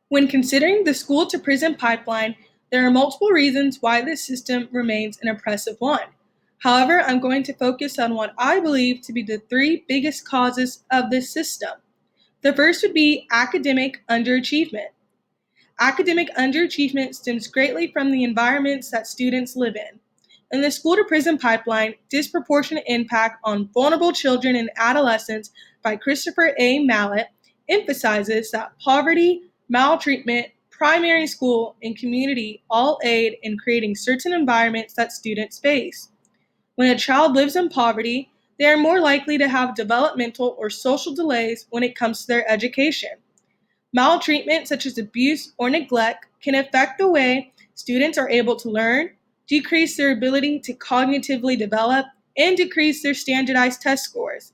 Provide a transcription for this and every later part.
When considering the school to prison pipeline, there are multiple reasons why this system remains an oppressive one. However, I'm going to focus on what I believe to be the three biggest causes of this system. The first would be academic underachievement. Academic underachievement stems greatly from the environments that students live in. In the school to prison pipeline, Disproportionate Impact on Vulnerable Children and Adolescents by Christopher A. Mallet emphasizes that poverty, maltreatment, primary school, and community all aid in creating certain environments that students face. When a child lives in poverty, they are more likely to have developmental or social delays when it comes to their education. Maltreatment, such as abuse or neglect, can affect the way students are able to learn, decrease their ability to cognitively develop, and decrease their standardized test scores.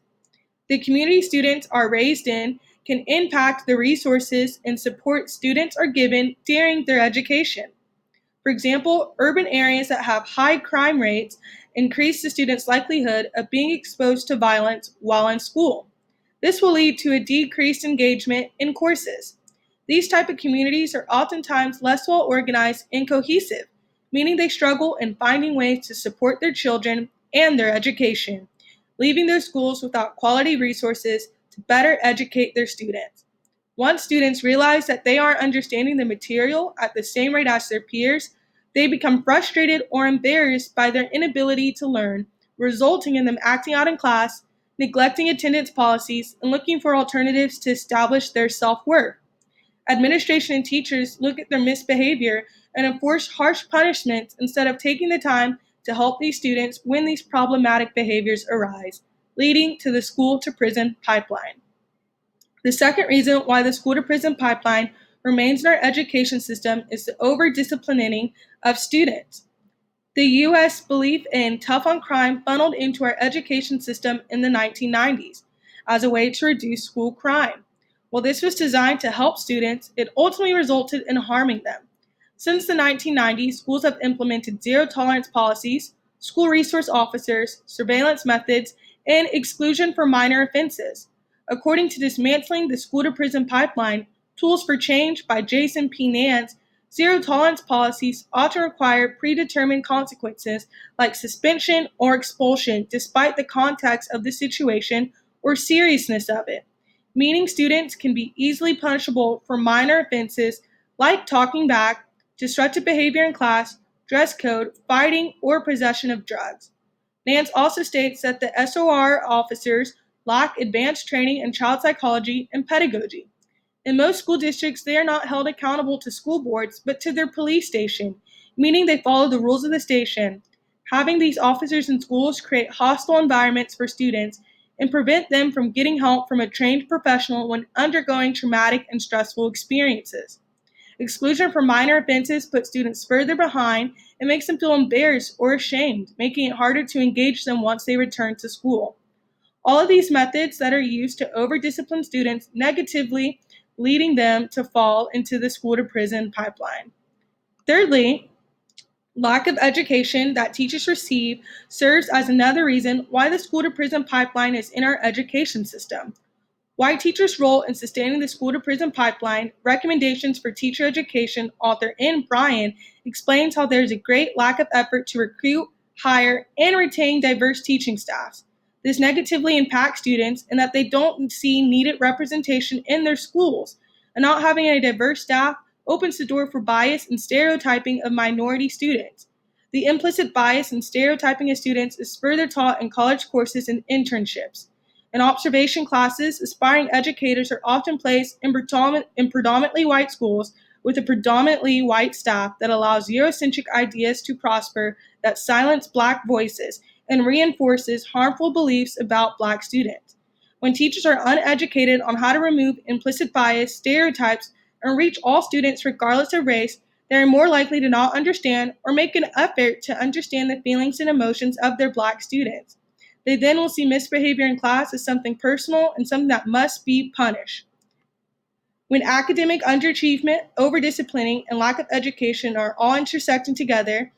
The community students are raised in can impact the resources and support students are given during their education. For example, urban areas that have high crime rates increase the students' likelihood of being exposed to violence while in school. This will lead to a decreased engagement in courses. These type of communities are oftentimes less well organized and cohesive, meaning they struggle in finding ways to support their children and their education, leaving their schools without quality resources to better educate their students. Once students realize that they aren't understanding the material at the same rate as their peers, they become frustrated or embarrassed by their inability to learn, resulting in them acting out in class, neglecting attendance policies, and looking for alternatives to establish their self-worth. Administration and teachers look at their misbehavior and enforce harsh punishments instead of taking the time to help these students when these problematic behaviors arise, leading to the school to prison pipeline. The second reason why the school to prison pipeline remains in our education system is the over disciplining of students. The U.S. belief in tough on crime funneled into our education system in the 1990s as a way to reduce school crime. While this was designed to help students, it ultimately resulted in harming them. Since the 1990s, schools have implemented zero tolerance policies, school resource officers, surveillance methods, and exclusion for minor offenses. According to Dismantling the School to Prison Pipeline, Tools for Change by Jason P. Nance, zero tolerance policies often require predetermined consequences like suspension or expulsion despite the context of the situation or seriousness of it, meaning students can be easily punishable for minor offenses like talking back, disruptive behavior in class, dress code, fighting, or possession of drugs. Nance also states that the SOR officers lack advanced training in child psychology and pedagogy. In most school districts, they are not held accountable to school boards, but to their police station, meaning they follow the rules of the station. Having these officers in schools create hostile environments for students and prevent them from getting help from a trained professional when undergoing traumatic and stressful experiences. Exclusion for minor offenses puts students further behind and makes them feel embarrassed or ashamed, making it harder to engage them once they return to school. All of these methods that are used to over-discipline students negatively leading them to fall into the school to prison pipeline. Thirdly, lack of education that teachers receive serves as another reason why the school to prison pipeline is in our education system. Why Teachers' Role in Sustaining the School to Prison Pipeline, Recommendations for Teacher Education, author N. Bryan, explains how there is a great lack of effort to recruit, hire, and retain diverse teaching staffs. This negatively impacts students in that they don't see needed representation in their schools, and not having a diverse staff opens the door for bias and stereotyping of minority students. The implicit bias and stereotyping of students is further taught in college courses and internships. In observation classes, aspiring educators are often placed in predominantly white schools with a predominantly white staff that allows Eurocentric ideas to prosper that silence Black voices and reinforces harmful beliefs about Black students. When teachers are uneducated on how to remove implicit bias, stereotypes, and reach all students regardless of race, they are more likely to not understand or make an effort to understand the feelings and emotions of their Black students. They then will see misbehavior in class as something personal and something that must be punished. When academic underachievement, overdisciplining, and lack of education are all intersecting together,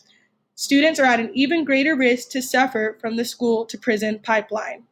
students are at an even greater risk to suffer from the school to prison pipeline.